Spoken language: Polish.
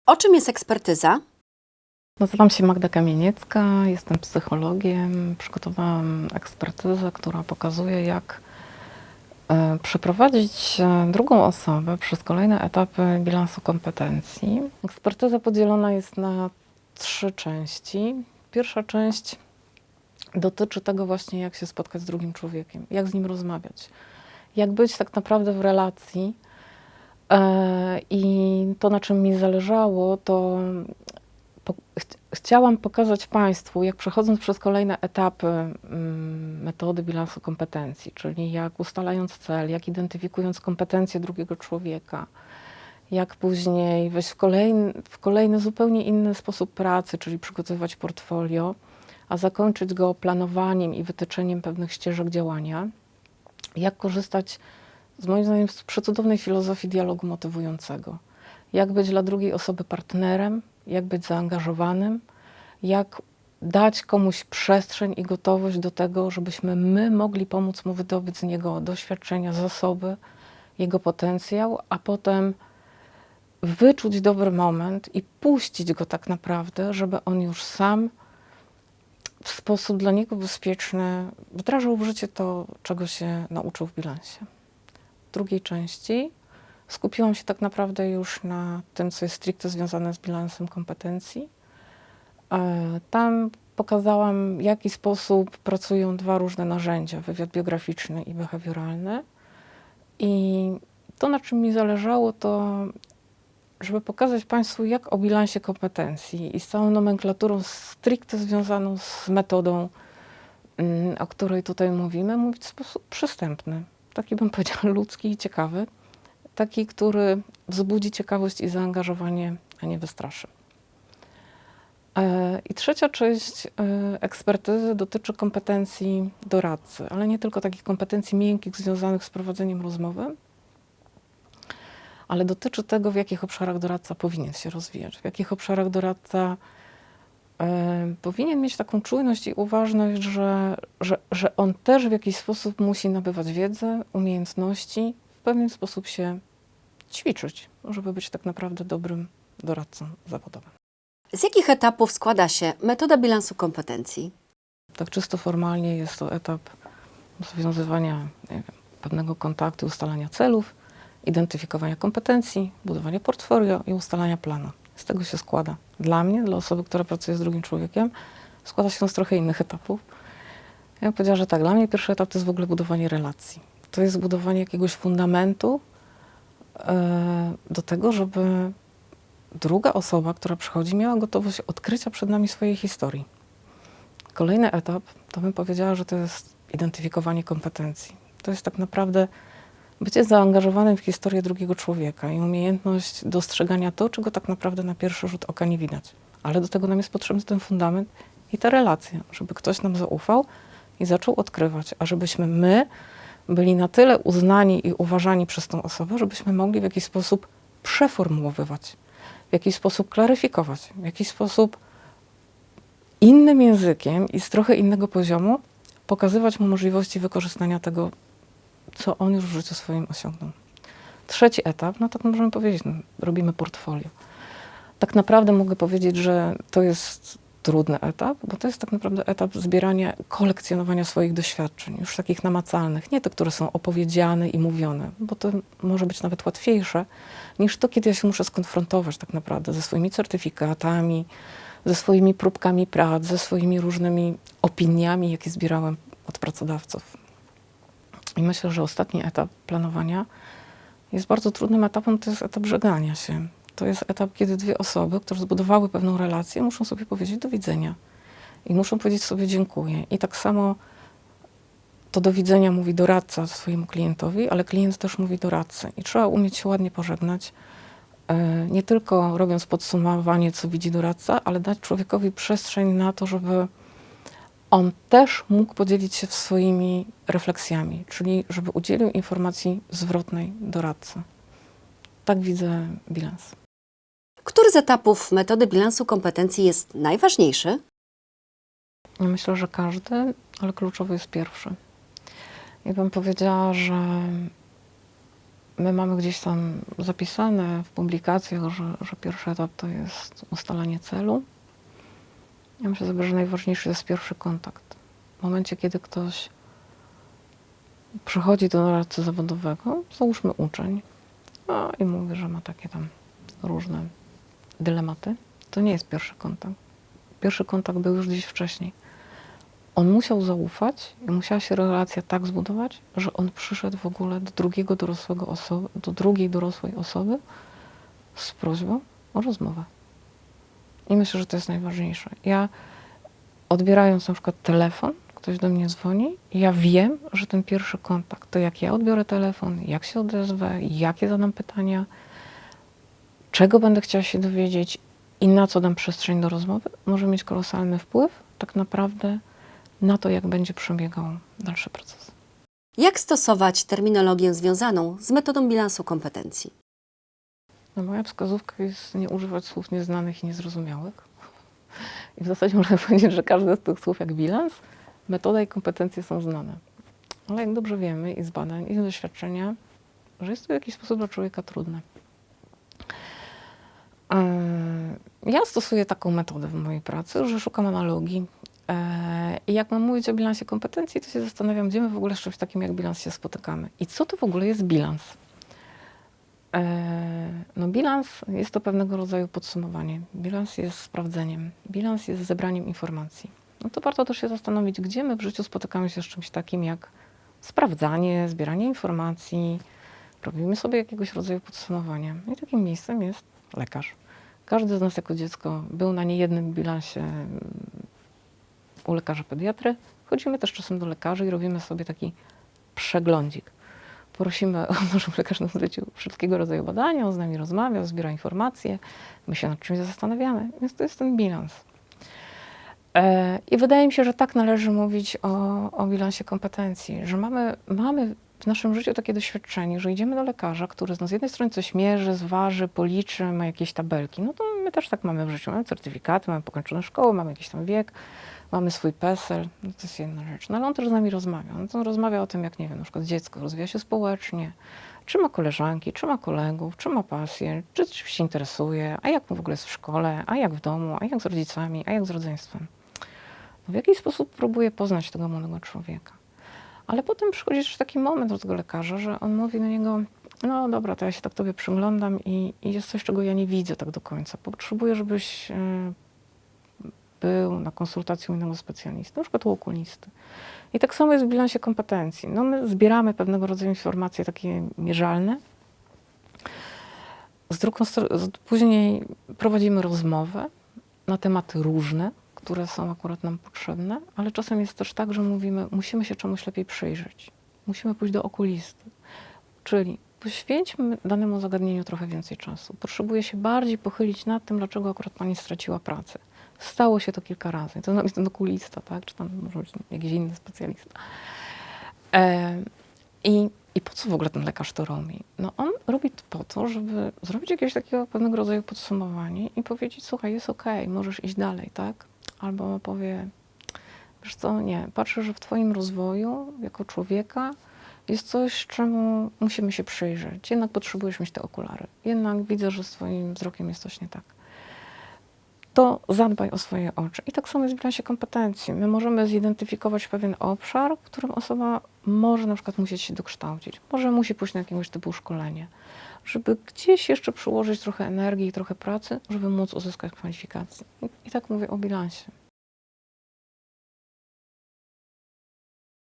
O czym jest ekspertyza? Nazywam się Magda Kamieniecka, jestem psychologiem. Przygotowałam ekspertyzę, która pokazuje, jak przeprowadzić drugą osobę przez kolejne etapy bilansu kompetencji. Ekspertyza podzielona jest na 3 części. Pierwsza część dotyczy tego właśnie, jak się spotkać z drugim człowiekiem, jak z nim rozmawiać, jak być tak naprawdę w relacji. I to, na czym mi zależało, to chciałam pokazać Państwu, jak przechodząc przez kolejne etapy metody bilansu kompetencji, czyli jak ustalając cel, jak identyfikując kompetencje drugiego człowieka, jak później wejść w kolejny zupełnie inny sposób pracy, czyli przygotowywać portfolio, a zakończyć go planowaniem i wytyczeniem pewnych ścieżek działania, jak korzystać z moim zdaniem z przecudownej filozofii dialogu motywującego, jak być dla drugiej osoby partnerem, jak być zaangażowanym, jak dać komuś przestrzeń i gotowość do tego, żebyśmy my mogli pomóc mu wydobyć z niego doświadczenia, zasoby, jego potencjał, a potem wyczuć dobry moment i puścić go tak naprawdę, żeby on już sam w sposób dla niego bezpieczny wdrażał w życie to, czego się nauczył w bilansie. W drugiej części skupiłam się tak naprawdę już na tym, co jest stricte związane z bilansem kompetencji. Tam pokazałam, w jaki sposób pracują 2 różne narzędzia, wywiad biograficzny i behawioralny. I to, na czym mi zależało, to żeby pokazać Państwu, jak o bilansie kompetencji i z całą nomenklaturą stricte związaną z metodą, o której tutaj mówimy, mówić w sposób przystępny. Taki, bym powiedziała, ludzki i ciekawy. Taki, który wzbudzi ciekawość i zaangażowanie, a nie wystraszy. I trzecia część ekspertyzy dotyczy kompetencji doradcy, ale nie tylko takich kompetencji miękkich związanych z prowadzeniem rozmowy, ale dotyczy tego, w jakich obszarach doradca powinien się rozwijać, w jakich obszarach doradca powinien mieć taką czujność i uważność, że on też w jakiś sposób musi nabywać wiedzę, umiejętności, w pewien sposób się ćwiczyć, żeby być tak naprawdę dobrym doradcą zawodowym. Z jakich etapów składa się metoda bilansu kompetencji? Tak czysto formalnie jest to etap zawiązywania pewnego kontaktu, ustalania celów, identyfikowania kompetencji, budowania portfolio i ustalania planu. Z tego się składa. Dla mnie, dla osoby, która pracuje z drugim człowiekiem, składa się z trochę innych etapów. Ja bym powiedziała, że tak, dla mnie pierwszy etap to jest w ogóle budowanie relacji. To jest budowanie jakiegoś fundamentu do tego, żeby druga osoba, która przychodzi, miała gotowość odkrycia przed nami swojej historii. Kolejny etap, to bym powiedziała, że to jest identyfikowanie kompetencji. To jest tak naprawdę bycie zaangażowanym w historię drugiego człowieka i umiejętność dostrzegania to, czego tak naprawdę na pierwszy rzut oka nie widać. Ale do tego nam jest potrzebny ten fundament i ta relacja, żeby ktoś nam zaufał i zaczął odkrywać, a żebyśmy my byli na tyle uznani i uważani przez tą osobę, żebyśmy mogli w jakiś sposób przeformułowywać, w jakiś sposób klaryfikować, w jakiś sposób innym językiem i z trochę innego poziomu pokazywać mu możliwości wykorzystania tego, co on już w życiu swoim osiągnął. Trzeci etap, no tak możemy powiedzieć, no, robimy portfolio. Tak naprawdę mogę powiedzieć, że to jest trudny etap, bo to jest tak naprawdę etap zbierania, kolekcjonowania swoich doświadczeń, już takich namacalnych, nie te, które są opowiedziane i mówione, bo to może być nawet łatwiejsze niż to, kiedy ja się muszę skonfrontować tak naprawdę ze swoimi certyfikatami, ze swoimi próbkami prac, ze swoimi różnymi opiniami, jakie zbierałem od pracodawców. I myślę, że ostatni etap planowania jest bardzo trudnym etapem, to jest etap żegnania się. To jest etap, kiedy 2 osoby, które zbudowały pewną relację, muszą sobie powiedzieć do widzenia. I muszą powiedzieć sobie dziękuję. I tak samo to do widzenia mówi doradca swojemu klientowi, ale klient też mówi doradcy. I trzeba umieć się ładnie pożegnać, nie tylko robiąc podsumowanie, co widzi doradca, ale dać człowiekowi przestrzeń na to, żeby on też mógł podzielić się swoimi refleksjami, czyli żeby udzielił informacji zwrotnej doradcy. Tak widzę bilans. Który z etapów metody bilansu kompetencji jest najważniejszy? Ja myślę, że każdy, ale kluczowy jest pierwszy. Ja bym powiedziała, że my mamy gdzieś tam zapisane w publikacjach, że pierwszy etap to jest ustalanie celu. Ja myślę sobie, że najważniejszy jest pierwszy kontakt. W momencie, kiedy ktoś przychodzi do doradcy zawodowego, załóżmy uczeń, i mówi, że ma takie tam różne dylematy, to nie jest pierwszy kontakt. Pierwszy kontakt był już gdzieś wcześniej. On musiał zaufać i musiała się relacja tak zbudować, że on przyszedł w ogóle do drugiej dorosłej osoby z prośbą o rozmowę. I myślę, że to jest najważniejsze. Ja odbierając na przykład telefon, ktoś do mnie dzwoni, ja wiem, że ten pierwszy kontakt, to jak ja odbiorę telefon, jak się odezwę, jakie zadam pytania, czego będę chciała się dowiedzieć i na co dam przestrzeń do rozmowy, może mieć kolosalny wpływ tak naprawdę na to, jak będzie przebiegał dalszy proces. Jak stosować terminologię związaną z metodą bilansu kompetencji? No, moja wskazówka jest nie używać słów nieznanych i niezrozumiałych. I w zasadzie można powiedzieć, że każde z tych słów jak bilans, metoda i kompetencje są znane. Ale jak dobrze wiemy i z badań, i z doświadczenia, że jest to w jakiś sposób dla człowieka trudne. Ja stosuję taką metodę w mojej pracy, że szukam analogii. I jak mam mówić o bilansie kompetencji, to się zastanawiam, gdzie my w ogóle z czymś takim jak bilans się spotykamy. I co to w ogóle jest bilans? No bilans jest to pewnego rodzaju podsumowanie. Bilans jest sprawdzeniem. Bilans jest zebraniem informacji. No to warto też się zastanowić, gdzie my w życiu spotykamy się z czymś takim jak sprawdzanie, zbieranie informacji. Robimy sobie jakiegoś rodzaju podsumowania. I takim miejscem jest lekarz. Każdy z nas jako dziecko był na niejednym bilansie u lekarza pediatry. Chodzimy też czasem do lekarzy i robimy sobie taki przeglądzik. Prosimy o to, żeby lekarz nam zlecił wszelkiego rodzaju badania, on z nami rozmawia, zbiera informacje, my się nad czymś zastanawiamy, więc to jest ten bilans. I wydaje mi się, że tak należy mówić o bilansie kompetencji, że mamy w naszym życiu takie doświadczenie, że idziemy do lekarza, który z jednej strony coś mierzy, zważy, policzy, ma jakieś tabelki. No to my też tak mamy w życiu. Mamy certyfikaty, mamy pokończone szkoły, mamy jakiś tam wiek, mamy swój PESEL, no to jest jedna rzecz. No ale on też z nami rozmawia. On rozmawia o tym, jak nie wiem, na przykład dziecko rozwija się społecznie, czy ma koleżanki, czy ma kolegów, czy ma pasję, czy czymś się interesuje, a jak mu w ogóle jest w szkole, a jak w domu, a jak z rodzicami, a jak z rodzeństwem. No w jaki sposób próbuje poznać tego młodego człowieka. Ale potem przychodzi też taki moment do tego lekarza, że on mówi do niego, no dobra, to ja się tak tobie przyglądam i jest coś, czego ja nie widzę tak do końca. Potrzebuję, żebyś był na konsultacji u innego specjalisty, na przykład u okulisty. I tak samo jest w bilansie kompetencji. No my zbieramy pewnego rodzaju informacje takie mierzalne. Później prowadzimy rozmowę na tematy różne, które są akurat nam potrzebne, ale czasem jest też tak, że mówimy, musimy się czemuś lepiej przyjrzeć. Musimy pójść do okulisty. Czyli poświęćmy danemu zagadnieniu trochę więcej czasu. Potrzebuję się bardziej pochylić nad tym, dlaczego akurat pani straciła pracę. Stało się to kilka razy. To jest ten okulista, tak? Czy tam może być jakiś inny specjalista. I po co w ogóle ten lekarz to robi? No on robi to po to, żeby zrobić jakiegoś takiego pewnego rodzaju podsumowanie i powiedzieć, słuchaj, jest okej, możesz iść dalej, tak? Albo powie, wiesz co, nie, patrzę, że w twoim rozwoju jako człowieka jest coś, czemu musimy się przyjrzeć. Jednak potrzebujesz mieć te okulary. Jednak widzę, że z twoim wzrokiem jest coś nie tak. To zadbaj o swoje oczy. I tak samo jest w bilansie kompetencji. My możemy zidentyfikować pewien obszar, w którym osoba może na przykład musieć się dokształcić. Może musi pójść na jakiegoś typu szkolenie, żeby gdzieś jeszcze przyłożyć trochę energii i trochę pracy, żeby móc uzyskać kwalifikacje. I tak mówię o bilansie.